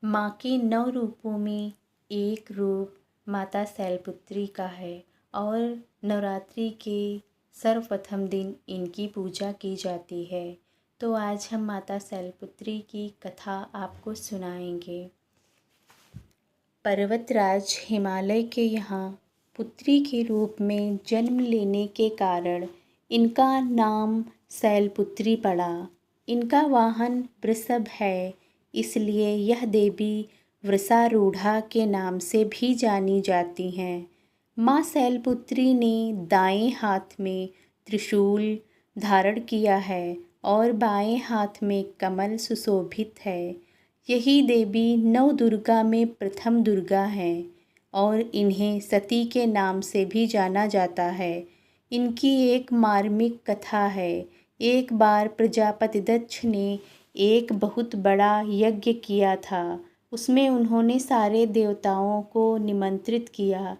माँ के 9 रूपों में एक रूप माता शैलपुत्री का है और नवरात्रि के सर्वप्रथम दिन इनकी पूजा की जाती है। तो आज हम माता शैलपुत्री की कथा आपको सुनाएंगे। पर्वतराज हिमालय के यहाँ पुत्री के रूप में जन्म लेने के कारण इनका नाम शैलपुत्री पड़ा। इनका वाहन वृषभ है, इसलिए यह देवी वृषारूढ़ा के नाम से भी जानी जाती हैं। माँ शैलपुत्री ने दाएं हाथ में त्रिशूल धारण किया है और बाएं हाथ में कमल सुशोभित है। यही देवी नव दुर्गा में प्रथम दुर्गा हैं और इन्हें सती के नाम से भी जाना जाता है। इनकी एक मार्मिक कथा है। एक बार प्रजापति दक्ष ने एक बहुत बड़ा यज्ञ किया था। उसमें उन्होंने सारे देवताओं को निमंत्रित किया,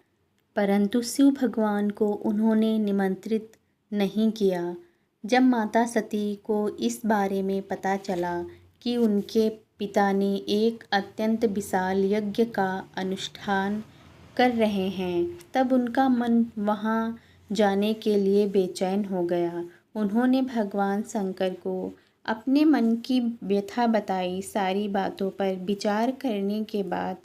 परंतु शिव भगवान को उन्होंने निमंत्रित नहीं किया। जब माता सती को इस बारे में पता चला कि उनके पिता ने एक अत्यंत विशाल यज्ञ का अनुष्ठान कर रहे हैं, तब उनका मन वहाँ जाने के लिए बेचैन हो गया। उन्होंने भगवान शंकर को अपने मन की व्यथा बताई। सारी बातों पर विचार करने के बाद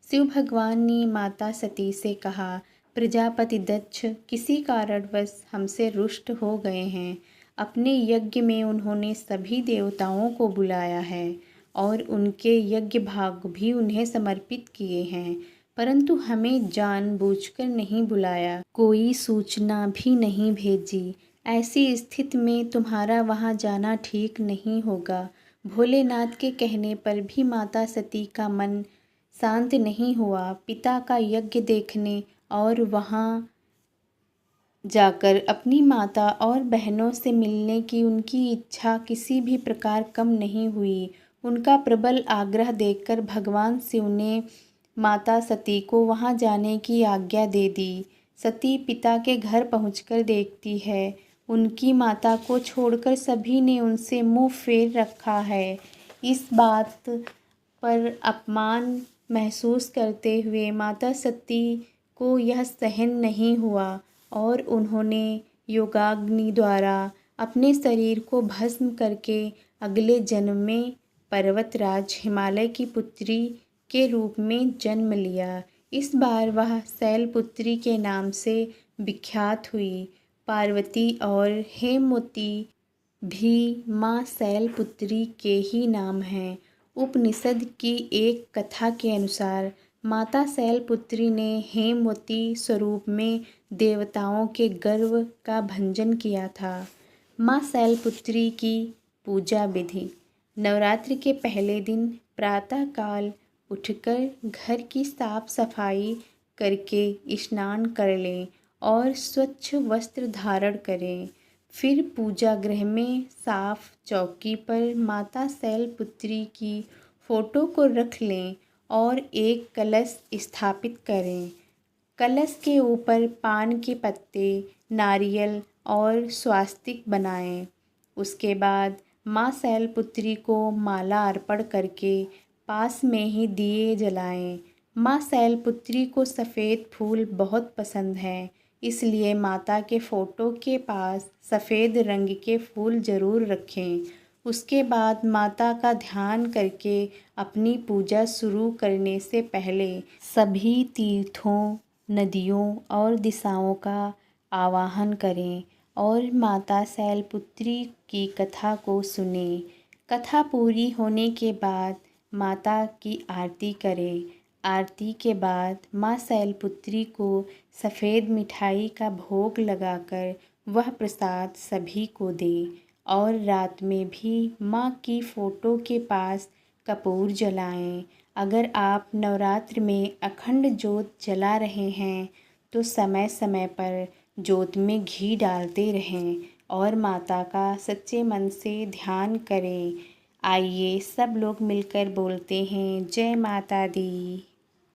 शिव भगवान ने माता सती से कहा, प्रजापति दक्ष किसी कारणवश हमसे रुष्ट हो गए हैं। अपने यज्ञ में उन्होंने सभी देवताओं को बुलाया है और उनके यज्ञ भाग भी उन्हें समर्पित किए हैं, परंतु हमें जानबूझकर नहीं बुलाया, कोई सूचना भी नहीं भेजी। ऐसी स्थिति में तुम्हारा वहां जाना ठीक नहीं होगा। भोलेनाथ के कहने पर भी माता सती का मन शांत नहीं हुआ। पिता का यज्ञ देखने और वहां जाकर अपनी माता और बहनों से मिलने की उनकी इच्छा किसी भी प्रकार कम नहीं हुई। उनका प्रबल आग्रह देखकर भगवान शिव ने माता सती को वहां जाने की आज्ञा दे दी। सती पिता के घर पहुंचकर देखती है, उनकी माता को छोड़कर सभी ने उनसे मुंह फेर रखा है। इस बात पर अपमान महसूस करते हुए माता सती को यह सहन नहीं हुआ और उन्होंने योगाग्नि द्वारा अपने शरीर को भस्म करके अगले जन्म में पर्वतराज हिमालय की पुत्री के रूप में जन्म लिया। इस बार वह शैलपुत्री के नाम से विख्यात हुई। पार्वती और हेमवती भी माँ शैलपुत्री के ही नाम हैं। उपनिषद की एक कथा के अनुसार माता शैलपुत्री ने हेमवती स्वरूप में देवताओं के गर्व का भंजन किया था। माँ शैलपुत्री की पूजा विधि। नवरात्रि के पहले दिन प्रातःकाल उठकर घर की साफ सफाई करके स्नान कर लें और स्वच्छ वस्त्र धारण करें। फिर पूजा गृह में साफ चौकी पर माता शैलपुत्री की फोटो को रख लें और एक कलश स्थापित करें। कलश के ऊपर पान के पत्ते, नारियल और स्वास्तिक बनाएं। उसके बाद माँ शैलपुत्री को माला अर्पण करके पास में ही दिए जलाएं। माँ शैलपुत्री को सफ़ेद फूल बहुत पसंद हैं, इसलिए माता के फ़ोटो के पास सफ़ेद रंग के फूल ज़रूर रखें। उसके बाद माता का ध्यान करके अपनी पूजा शुरू करने से पहले सभी तीर्थों, नदियों और दिशाओं का आवाहन करें और माता शैलपुत्री की कथा को सुनें। कथा पूरी होने के बाद माता की आरती करें। आरती के बाद माँ शैलपुत्री को सफ़ेद मिठाई का भोग लगाकर वह प्रसाद सभी को दें और रात में भी माँ की फ़ोटो के पास कपूर जलाएं। अगर आप नवरात्र में अखंड जोत जला रहे हैं तो समय समय पर जोत में घी डालते रहें और माता का सच्चे मन से ध्यान करें। आइए सब लोग मिलकर बोलते हैं, जय माता दी।